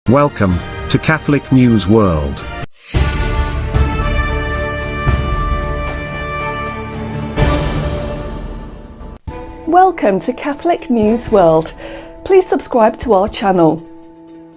Welcome to Catholic News World. Welcome to Catholic News World. Please subscribe to our channel.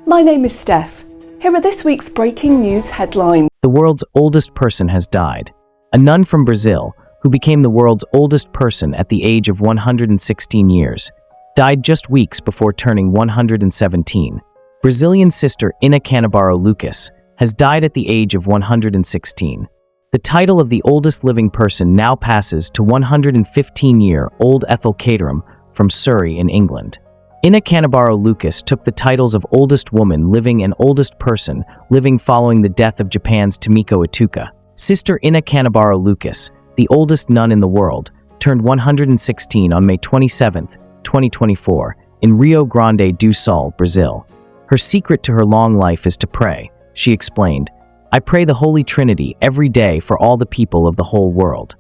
My name is Steph. Here are this week's breaking news headlines. The world's oldest person has died. A nun from Brazil, who became the world's oldest person at the age of 116 years, died just weeks before turning 117. Brazilian sister Ina Canabaro Lucas has died at the age of 116. The title of the oldest living person now passes to 115-year-old Ethel Caterham from Surrey in England. Ina Canabaro Lucas took the titles of oldest woman living and oldest person living following the death of Japan's Tomiko Ituka. Sister Ina Canabaro Lucas, the oldest nun in the world, turned 116 on May 27, 2024, in Rio Grande do Sul, Brazil. Her secret to her long life is to pray, she explained. I pray the Holy Trinity every day for all the people of the whole world.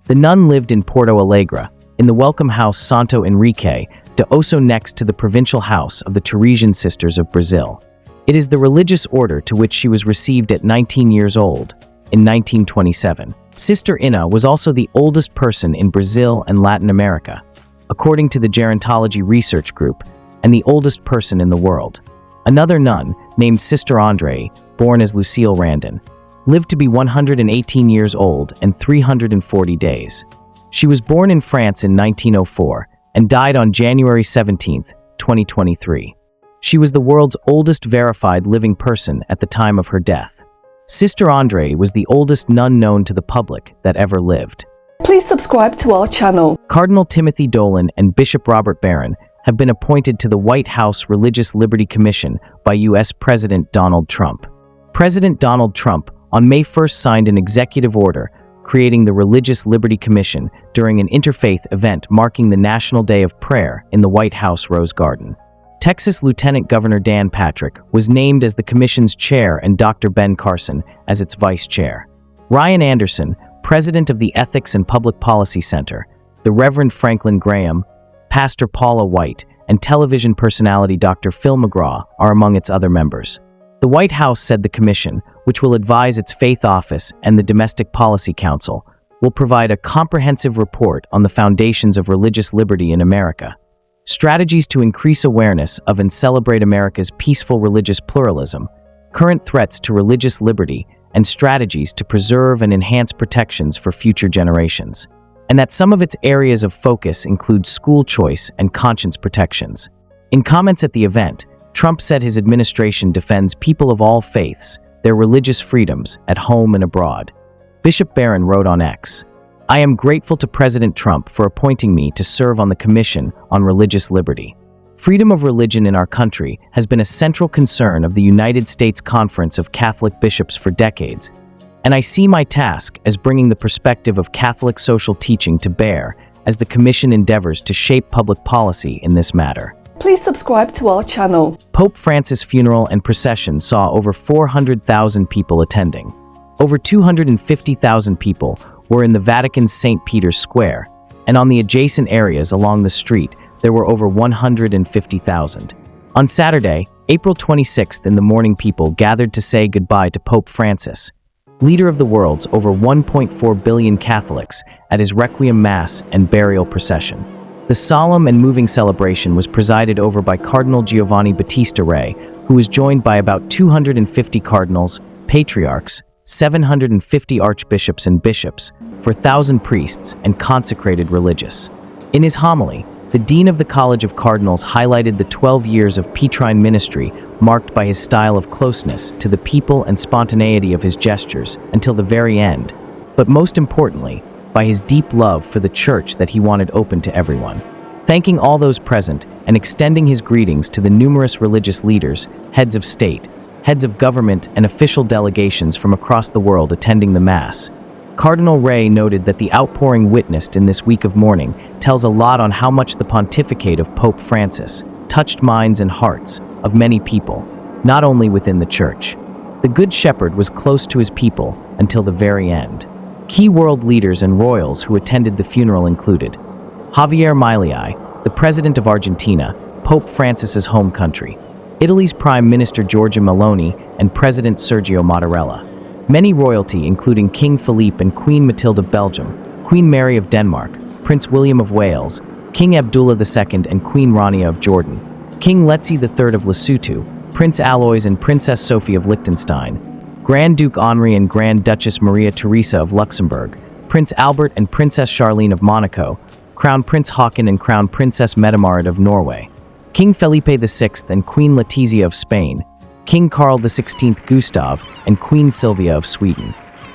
The nun lived in Porto Alegre, in the welcome house Santo Henrique de Osso next to the provincial house of the Teresian Sisters of Brazil. It is the religious order to which she was received at 19 years old, in 1927. Sister Ina was also the oldest person in Brazil and Latin America, according to the Gerontology Research Group, and the oldest person in the world. Another nun, named Sister Andre, born as Lucille Randon, lived to be 118 years old and 340 days. She was born in France in 1904 and died on January 17, 2023. She was the world's oldest verified living person at the time of her death. Sister Andre was the oldest nun known to the public that ever lived. Please subscribe to our channel. Cardinal Timothy Dolan and Bishop Robert Barron have been appointed to the White House Religious Liberty Commission by U.S. President Donald Trump. President Donald Trump on May 1 signed an executive order creating the Religious Liberty Commission during an interfaith event marking the National Day of Prayer in the White House Rose Garden. Texas Lieutenant Governor Dan Patrick was named as the commission's chair and Dr. Ben Carson as its vice chair. Ryan Anderson, president of the Ethics and Public Policy Center, the Reverend Franklin Graham, Pastor Paula White, and television personality Dr. Phil McGraw are among its other members. The White House said the commission, which will advise its faith office and the Domestic Policy Council, will provide a comprehensive report on the foundations of religious liberty in America, strategies to increase awareness of and celebrate America's peaceful religious pluralism, current threats to religious liberty, and strategies to preserve and enhance protections for future generations, and that some of its areas of focus include school choice and conscience protections. In comments at the event, Trump said his administration defends people of all faiths, their religious freedoms, at home and abroad. Bishop Barron wrote on X, I am grateful to President Trump for appointing me to serve on the Commission on Religious Liberty. Freedom of religion in our country has been a central concern of the United States Conference of Catholic Bishops for decades, and I see my task as bringing the perspective of Catholic social teaching to bear as the Commission endeavors to shape public policy in this matter. Please subscribe to our channel. Pope Francis' funeral and procession saw over 400,000 people attending. Over 250,000 people were in the Vatican's St. Peter's Square, and on the adjacent areas along the street, there were over 150,000. On Saturday, April 26th in the morning, people gathered to say goodbye to Pope Francis, leader of the world's over 1.4 billion Catholics, at his Requiem Mass and burial procession. The solemn and moving celebration was presided over by Cardinal Giovanni Battista Re, who was joined by about 250 cardinals, patriarchs, 750 archbishops and bishops, 4,000 priests, and consecrated religious. In his homily, the Dean of the College of Cardinals highlighted the 12 years of Petrine ministry marked by his style of closeness to the people and spontaneity of his gestures until the very end, but most importantly, by his deep love for the church that he wanted open to everyone. Thanking all those present and extending his greetings to the numerous religious leaders, heads of state, heads of government, and official delegations from across the world attending the Mass, Cardinal Re noted that the outpouring witnessed in this week of mourning tells a lot on how much the pontificate of Pope Francis touched minds and hearts of many people, not only within the Church. The Good Shepherd was close to his people until the very end. Key world leaders and royals who attended the funeral included Javier Milei, the President of Argentina, Pope Francis's home country, Italy's Prime Minister Giorgia Meloni, and President Sergio Mattarella. Many royalty, including King Philippe and Queen Mathilde of Belgium, Queen Mary of Denmark, Prince William of Wales, King Abdullah II and Queen Rania of Jordan, King Letzi III of Lesotho, Prince Alois and Princess Sophie of Liechtenstein, Grand Duke Henri and Grand Duchess Maria Theresa of Luxembourg, Prince Albert and Princess Charlene of Monaco, Crown Prince Haakon and Crown Princess Mette-Marit of Norway, King Felipe VI and Queen Letizia of Spain, King Carl XVI Gustav and Queen Sylvia of Sweden.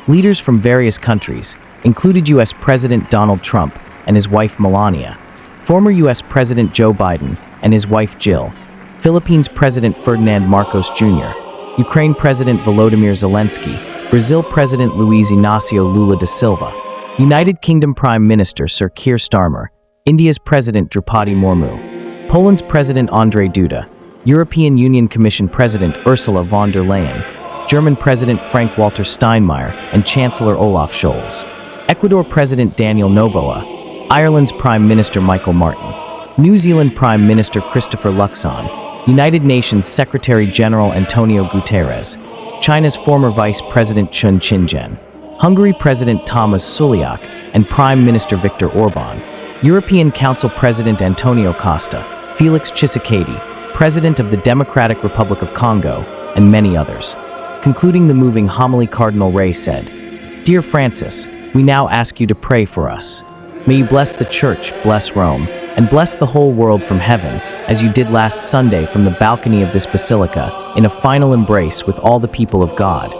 Leaders from various countries included U.S. President Donald Trump and his wife Melania, former U.S. President Joe Biden and his wife Jill, Philippines President Ferdinand Marcos Jr., Ukraine President Volodymyr Zelensky, Brazil President Luiz Inácio Lula da Silva, United Kingdom Prime Minister Sir Keir Starmer, India's President Draupadi Murmu, Poland's President Andrzej Duda, European Union Commission President Ursula von der Leyen, German President Frank-Walter Steinmeier and Chancellor Olaf Scholz, Ecuador President Daniel Noboa, Ireland's Prime Minister Michael Martin, New Zealand Prime Minister Christopher Luxon, United Nations Secretary-General Antonio Guterres, China's former Vice President Chun Chin-jen, Hungary President Thomas Suliak and Prime Minister Viktor Orban, European Council President Antonio Costa, Felix Tshisekedi, President of the Democratic Republic of Congo, and many others. Concluding the moving homily, Cardinal Ray said, "Dear Francis, we now ask you to pray for us. May you bless the Church, bless Rome, and bless the whole world from heaven, as you did last Sunday from the balcony of this basilica, in a final embrace with all the people of God,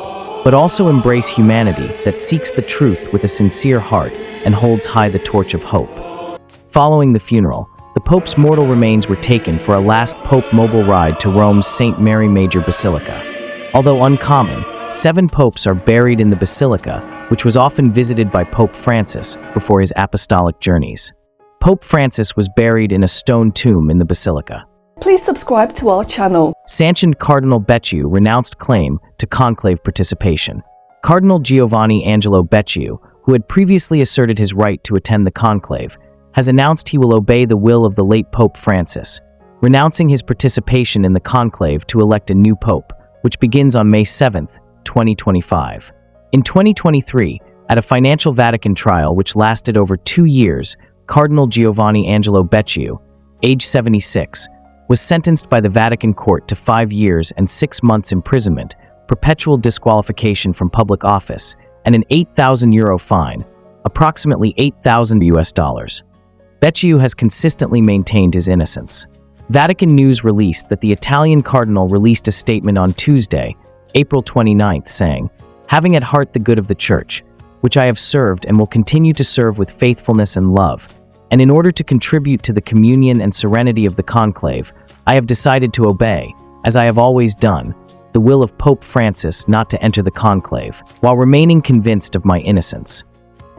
but also embrace humanity that seeks the truth with a sincere heart and holds high the torch of hope." Following the funeral, the Pope's mortal remains were taken for a last Pope mobile ride to Rome's St. Mary Major Basilica. Although uncommon, 7 popes are buried in the basilica, which was often visited by Pope Francis before his apostolic journeys. Pope Francis was buried in a stone tomb in the basilica. Please subscribe to our channel. Sanctioned Cardinal Becciu renounced claim to conclave participation. Cardinal Giovanni Angelo Becciu, who had previously asserted his right to attend the conclave, has announced he will obey the will of the late Pope Francis, renouncing his participation in the conclave to elect a new pope, which begins on May 7, 2025. In 2023, at a financial Vatican trial which lasted over 2 years, Cardinal Giovanni Angelo Becciu, age 76, was sentenced by the Vatican court to 5 years and 6 months imprisonment, perpetual disqualification from public office, and an €8,000 fine, approximately $8,000. Becciu has consistently maintained his innocence. Vatican News released that the Italian cardinal released a statement on Tuesday, April 29, saying, "Having at heart the good of the Church, which I have served and will continue to serve with faithfulness and love, and in order to contribute to the communion and serenity of the conclave, I have decided to obey, as I have always done, the will of Pope Francis not to enter the conclave, while remaining convinced of my innocence."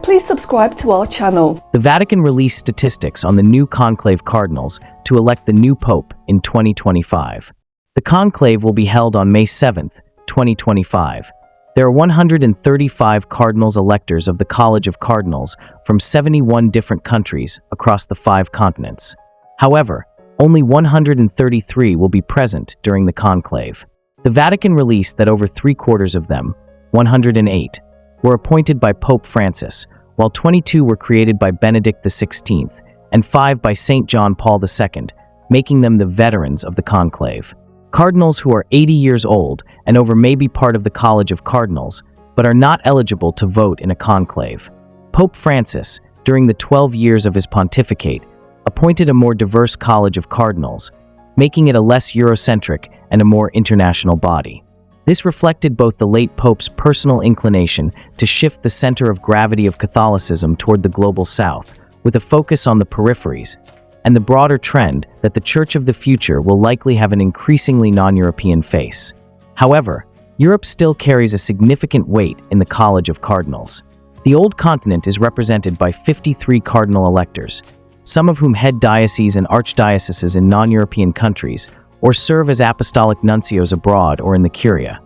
Please subscribe to our channel. The Vatican released statistics on the new conclave cardinals to elect the new pope in 2025. The conclave will be held on May 7, 2025. There are 135 cardinals electors of the College of Cardinals from 71 different countries across the 5 continents. However, only 133 will be present during the conclave. The Vatican released that over 3/4 of them, 108, were appointed by Pope Francis, while 22 were created by Benedict XVI and 5 by St. John Paul II, making them the veterans of the conclave. Cardinals who are 80 years old and over may be part of the College of Cardinals, but are not eligible to vote in a conclave. Pope Francis, during the 12 years of his pontificate, appointed a more diverse College of Cardinals, making it a less Eurocentric and a more international body. This reflected both the late Pope's personal inclination to shift the center of gravity of Catholicism toward the global South, with a focus on the peripheries, and the broader trend that the Church of the future will likely have an increasingly non-European face. However, Europe still carries a significant weight in the College of Cardinals. The Old Continent is represented by 53 cardinal electors, some of whom head dioceses and archdioceses in non-European countries, or serve as apostolic nuncios abroad or in the Curia,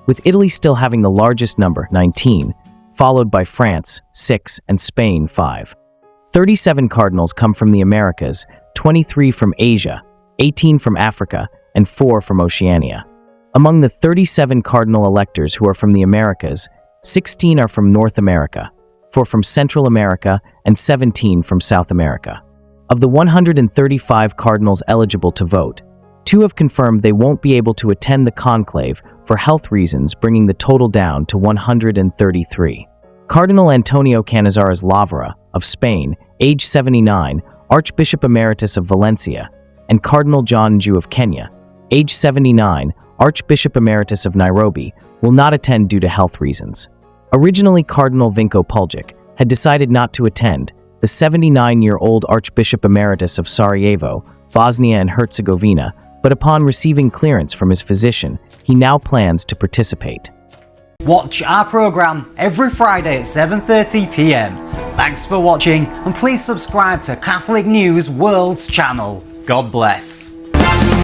with Italy still having the largest number, 19, followed by France, 6, and Spain, 5. 37 cardinals come from the Americas, 23 from Asia, 18 from Africa, and 4 from Oceania. Among the 37 cardinal electors who are from the Americas, 16 are from North America, 4 from Central America, and 17 from South America. Of the 135 cardinals eligible to vote, 2 have confirmed they won't be able to attend the conclave for health reasons, bringing the total down to 133. Cardinal Antonio Canizares Lavera, of Spain, age 79, Archbishop Emeritus of Valencia, and Cardinal John Nju of Kenya, age 79, Archbishop Emeritus of Nairobi, will not attend due to health reasons. Originally, Cardinal Vinko Puljic had decided not to attend. The 79-year-old Archbishop Emeritus of Sarajevo, Bosnia and Herzegovina, but upon receiving clearance from his physician, he now plans to participate. Watch our program every Friday at 7:30 p.m. Thanks for watching, and please subscribe to Catholic News World's channel. God bless.